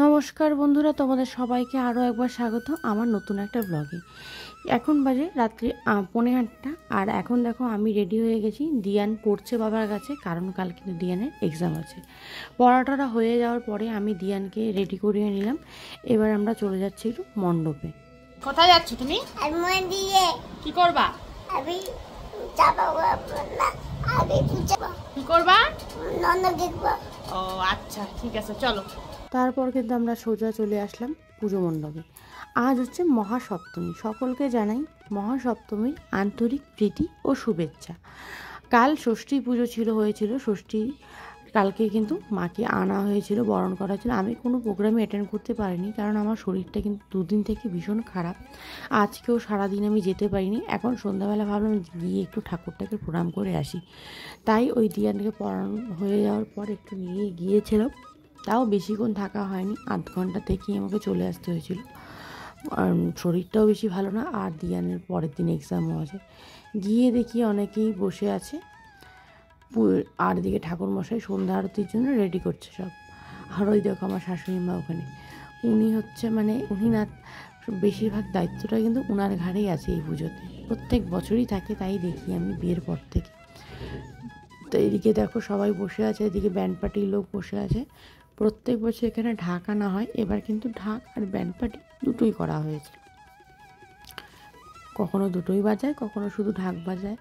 নমস্কার বন্ধুরা, তোমাদের সবাইকে আরও একবার স্বাগত আমার নতুন একটা ব্লগে। এখন বাজে রাত্রি 8:30 আর এখন দেখো আমি রেডি হয়ে গেছি। দিয়ান পড়ছে বাবার কাছে, কারণ কাল কিন্তু দিয়ানের এক্সাম আছে। পড়াটা হয়ে যাওয়ার পরে আমি দিয়ানকে রেডি করিয়ে নিলাম। এবার আমরা চলে যাচ্ছি একটু মণ্ডপে। কোথায় যাচ্ছ তুমি? কি করবা? কি করবা? ও আচ্ছা, ঠিক আছে, চলো। তারপর কিন্তু আমরা সোজা চলে আসলাম পুজো মণ্ডপে। আজ হচ্ছে মহাসপ্তমী। সকলকে জানাই মহাসপ্তমীর আন্তরিক প্রীতি ও শুভেচ্ছা। কাল ষষ্ঠী পুজো হয়েছিল। ষষ্ঠী কালকে কিন্তু মাকে আনা হয়েছিল, বরণ করা হয়েছিল। আমি কোনো প্রোগ্রামে অ্যাটেন্ড করতে পারিনি, কারণ আমার শরীরটা কিন্তু দুদিন থেকে ভীষণ খারাপ। আজকেও সারাদিন আমি যেতে পারিনি। এখন সন্ধ্যাবেলা ভাবলাম গিয়ে একটু ঠাকুরটাকে প্রণাম করে আসি। তাই ওই দিয়ানকে পড়ানো হয়ে যাওয়ার পর একটু নিয়ে গিয়েছিলাম। তাও বেশিক্ষণ থাকা হয়নি, 8 ঘন্টা থেকেই আমাকে চলে আসতে হয়েছিল। শরীরটাও বেশি ভালো না, আর দিয়ানের পরের দিন এক্সামও আছে। গিয়ে দেখি অনেকেই বসে আছে, আর দিকে ঠাকুরমশাই সন্ধ্যা আরতির জন্য রেডি করছে সব। আর ওই দেখো আমার শাশুড়ি মা ওখানে। উনি হচ্ছে উনি না, বেশিরভাগ দায়িত্বটা কিন্তু ওনার ঘাড়েই আছে এই পুজোতে। প্রত্যেক বছরই থাকে, তাই দেখি আমি বিয়ের পর থেকে। তো এদিকে দেখো সবাই বসে আছে, এদিকে ব্যান্ড পার্টির লোক বসে আছে। প্রত্যেক বছর এখানে ঢাক আনা হয়, এবার কিন্তু ঢাক আর ব্যান্ড পার্টি দুটোই করা হয়েছে। কখনো দুটোই বাজায়, কখনো শুধু ঢাক বাজায়।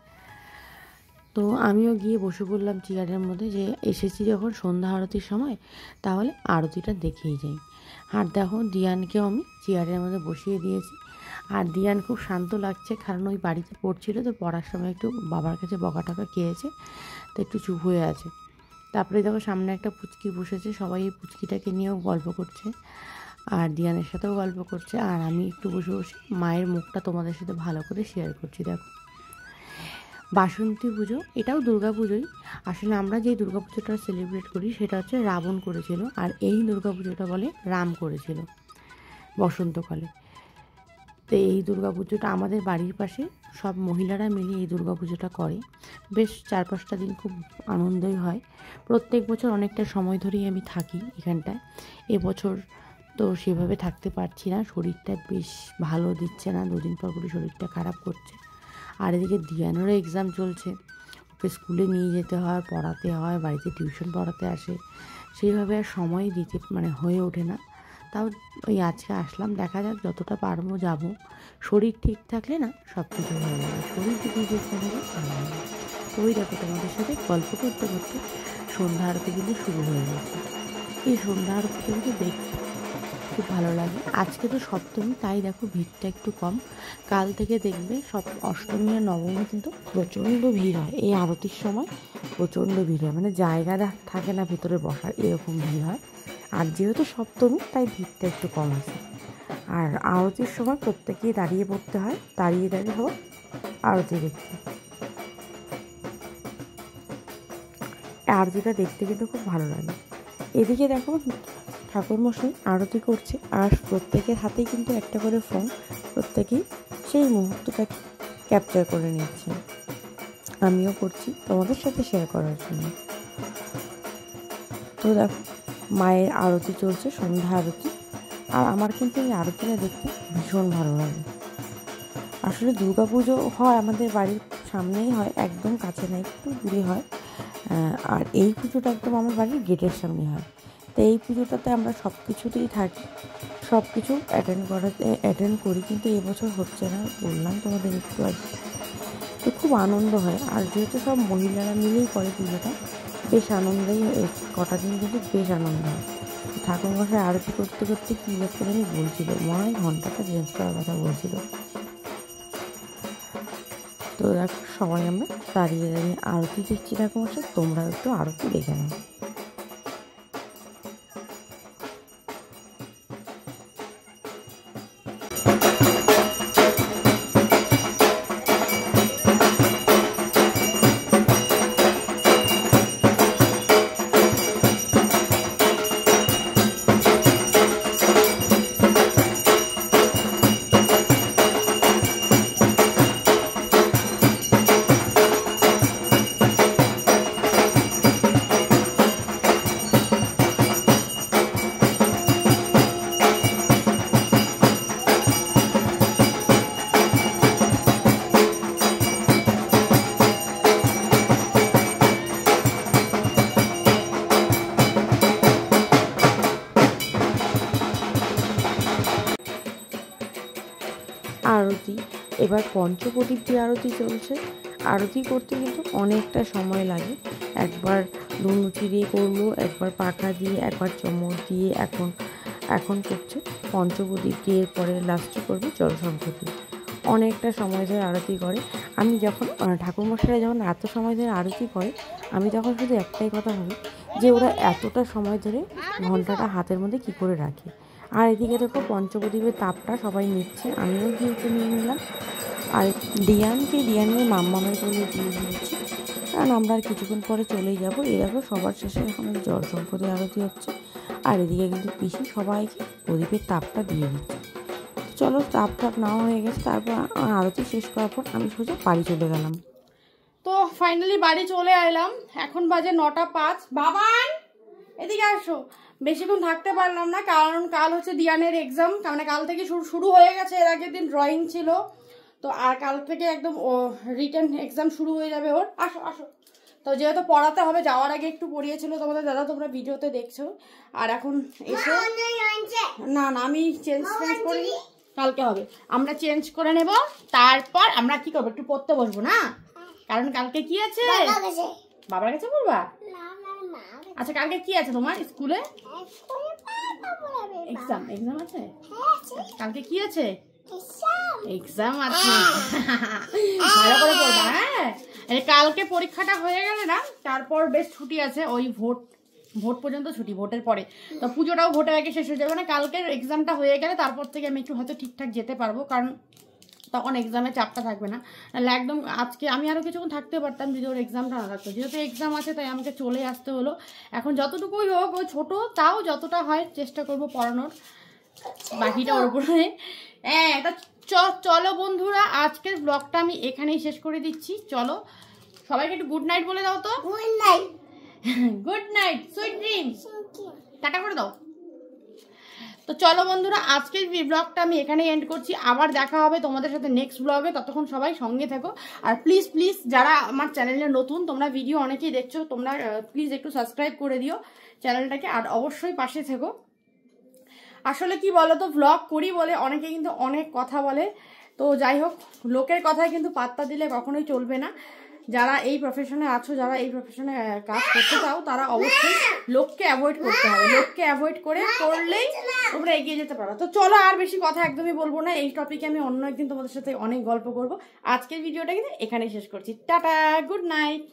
তো আমিও গিয়ে বসে পড়লাম চেয়ারের মধ্যে, যে এসেছি যখন সন্ধ্যা আরতির সময়, তাহলে আরতিটা দেখেই যাই। আর দেখো দিয়ানকেও আমি চেয়ারের মধ্যে বসিয়ে দিয়েছি। আর দিয়ান খুব শান্ত লাগছে, কারণ ওই বাড়িতে পড়ছিল, তো পড়ার সময় একটু বাবার কাছে বকা টকা খেয়েছে, তো একটু চুপ হয়ে আছে। তারপরে দেখো সামনে একটা পুচকি বসেছে, সবাই এই পুচকিটাকে নিয়েও গল্প করছে, আর দিয়ানের সাথেও গল্প করছে। আর আমি একটু বসে বসে মায়ের মুখটা তোমাদের সাথে ভালো করে শেয়ার করছি। দেখো বাসন্তী পুজো, এটাও দুর্গা পুজোই। আসলে আমরা যে দুর্গা পুজোটা সেলিব্রেট করি সেটা হচ্ছে রাবণ করেছিল, আর এই দুর্গা পুজোটা বলে রাম করেছিল বসন্তকালে। তো এই দুর্গা পুজোটা আমাদের বাড়ির পাশে সব মহিলারা মিলে এই দুর্গা পুজোটা করে। বেশ 4-5টা দিন খুব আনন্দই হয়। প্রত্যেক বছর অনেকটা সময় ধরেই আমি থাকি এখানটায়। এবছর তো সেভাবে থাকতে পারছি না, শরীরটা বেশ ভালো দিচ্ছে না, 2 দিন পর করে শরীরটা খারাপ করছে। আর এদিকে দিয়ানেরও এক্সাম চলছে, ওকে স্কুলে নিয়ে যেতে হয়, পড়াতে হয়, বাড়িতে টিউশন পড়াতে আসে, সেইভাবে আর সময় দিতে হয়ে ওঠে না। তাও ওই আজকে আসলাম, দেখা যাক যতটা পারবো যাব। শরীর ঠিক থাকলে না সব কিছু হয়ে যাবে, শরীর যদি দেখতে থাকে ভালো হবে। তো ওই দেখো তোমাদের সাথে গল্প করতে করতে সন্ধ্যা আরতি কিন্তু শুরু হয়ে গেছে। এই সন্ধ্যা আরতি কিন্তু দেখতে খুব ভালো লাগে। আজকে তো সপ্তমী, তাই দেখো ভিড়টা একটু কম। কাল থেকে দেখবে সব অষ্টমী আর নবমী কিন্তু প্রচণ্ড ভিড় হয়। এই আরতির সময় প্রচণ্ড ভিড় হয়, জায়গা থাকে না ভেতরে বসার, এরকম ভিড় হয়। আর যেহেতু সপ্তমী, তাই ভিড়টা একটু কম আছে। আর আরতির সময় প্রত্যেকেই দাঁড়িয়ে পড়তে হয়, দাঁড়িয়ে দাঁড়িয়ে হোক আরতি দেখতে। আরতিটা দেখতে কিন্তু খুব ভালো লাগে। এদিকে দেখো ঠাকুরমশাই আরতি করছে, আর প্রত্যেকের হাতেই কিন্তু একটা করে ফোন, প্রত্যেকেই সেই মুহূর্তটাকে ক্যাপচার করে নিচ্ছে। আমিও করছি তোমাদের সাথে শেয়ার করার জন্য। তো দেখো মায়ের আরতি চলছে, সন্ধ্যা আরতি। আর আমার কিন্তু এই আরতিটা দেখতে ভীষণ ভালো লাগে। আসলে দুর্গা পুজো হয় আমাদের বাড়ির সামনেই হয়, একদম কাছে না, একটু দূরে হয়। আর এই পুজোটা একদম আমার বাড়ির গেটের সামনে হয়। তো এই পুজোটাতে আমরা সব কিছুতেই থাকি, সব কিছু অ্যাটেন্ড করি, কিন্তু এবছর হচ্ছে না, বললাম তোমাদের একটু আগে। তো খুব আনন্দ হয়, আর যেহেতু সব মহিলারা মিলেই করে পুজোটা, বেশ আনন্দেই কটা দিন কিন্তু বেশ আনন্দ হয়। ঠাকুরমশাই আরতি করতে করতে কী ব্যাপারে জানি বলছিল, মনে হয় ঘন্টাটা চেঞ্জ করার কথা বলছিল। তো দেখো সবাই আমরা দাঁড়িয়ে দাঁড়িয়ে আরতি দেখছি ঠাকুরমশাই, তোমরা একটু আরতি দেখে নাও। আরতি, এবার পঞ্চপ্রদীপ দিয়ে আরতি চলছে। আরতি করতে কিন্তু অনেকটা সময় লাগে। একবার ধুনুচি দিয়ে করলো, একবার পাখা দিয়ে, একবার চামচ দিয়ে, এখন করছে পঞ্চপ্রদীপ দিয়ে, এরপরে লাস্টে করবে জলশঙ্খ দিয়ে। অনেকটা সময় ধরে আরতি করে। আমি যখন ঠাকুরমশাইরা যখন এত সময় ধরে আরতি করে, আমি তখন শুধু একটাই কথা ভাবি যে ওরা এতটা সময় ধরে ঘন্টাটা হাতের মধ্যে কী করে রাখে। আর এদিকে দেখো পঞ্চপ্রদীপের তাপটা সবাই নিচ্ছে, আমিও গিয়ে একটু নিয়ে নিলাম। আর ডিয়ানের মাম্মামের কোলে দিয়ে দিয়েছি, কারণ আমরা আর কিছুক্ষণ পরে চলেই যাবো। এই দেখো সবার শেষে এখন জলশঙ্খ দিয়ে আরতি হচ্ছে, আর এদিকে কিন্তু পিসি সবাইকে প্রদীপের তাপটা দিয়ে দিচ্ছে। চলো তাপ নেওয়া হয়ে গেছে, তারপর আরতি শেষ করার পর আমি সোজা বাড়ি চলে গেলাম। তো ফাইনালি বাড়ি চলে এলাম, এখন বাজে 9:05। বাবান এদিকে আসো। বেশিক্ষণ থাকতে পারলাম না, কারণ কাল হচ্ছে দিয়ানের এক্সাম, মানে কাল থেকে শুরু হয়ে গেছে। এর আগের দিন ড্রয়িং ছিল, তো আর কাল থেকে একদম রিটেন এক্সাম শুরু হয়ে যাবে ওর। আসো আসো। তো যেহেতু পড়াতে হবে, যাওয়ার আগে একটু পড়িয়েছিল তোমাদের দাদা, তোমরা ভিডিওতে দেখছো। আর এখন এসে না আমি চেঞ্জ করি, কালকে হবে। আমরা চেঞ্জ করে নেব, তারপর আমরা কি করবো, একটু পড়তে বসবো না, কারণ কালকে কি আছে? বাবার কাছে পড়বা? আচ্ছা কালকে কি আছে তোমার স্কুলে? এক্সাম আছে কালকে। কি আছে? এক্সাম আছে। ভালো করে পড়বা। হ্যাঁ, কালকে পরীক্ষাটা হয়ে গেলে না, তারপর বেশ ছুটি আছে, ওই ভোট পর্যন্ত ছুটি, ভোটের পরে। তো পুজোটাও ভোটের আগে শেষ হয়ে যাবে না, কালকের এক্সামটা হয়ে গেলে তারপর থেকে আমি একটু হয়তো ঠিকঠাক যেতে পারবো, কারণ তখন এক্সামের চাপটা থাকবে না। নাহলে একদম আজকে আমি আরও কিছুক্ষণ থাকতে পারতাম যদি ওর এক্সামটা না থাকতো। যেহেতু এক্সাম আছে তাই আমাকে চলে আসতে হলো। এখন যতটুকুই হোক, ও ছোটো, তাও যতটা হয় চেষ্টা করবো পড়ানোর, বাকিটা ওর উপরে। হ্যাঁ, তা চলো বন্ধুরা, আজকের ব্লগটা আমি এখানেই শেষ করে দিচ্ছি। চলো সবাইকে একটু গুড নাইট বলে দাও তো। Good night. Good night, sweet dreams, tata করে দাও। তো চলো বন্ধুরা, আজকের ব্লগটা আমি এখানেই এন্ড করছি। আবার দেখা হবে তোমাদের সাথে নেক্সট ব্লগে, ততক্ষণ সবাই সঙ্গে থেকো। আর প্লিজ যারা আমার চ্যানেলে নতুন, তোমরা ভিডিও অনেকেই দেখছো, তোমরা প্লিজ একটু সাবস্ক্রাইব করে দিও চ্যানেলটাকে, আর অবশ্যই পাশে থেকো। আসলে কি বলো তো, ব্লগ করি বলে অনেকে কিন্তু অনেক কথা বলে, তো যাই হোক, লোকের কথায় কিন্তু পাত্তা দিলে কখনোই চলবে না। যারা এই প্রফেশনে আছো, যারা এই প্রফেশনে কাজ করতে চাও, তারা অবশ্যই লোককে অ্যাভয়েড করতে হবে। লোককে অ্যাভয়েড করলেই তোমরা এগিয়ে যেতে পারো। তো চলো, আর বেশি কথা একদমই বলবো না, এই টপিকে আমি অন্য একদিন তোমাদের সাথে অনেক গল্প করবো। আজকের ভিডিওটা কিন্তু এখানেই শেষ করছি। Tata, good night.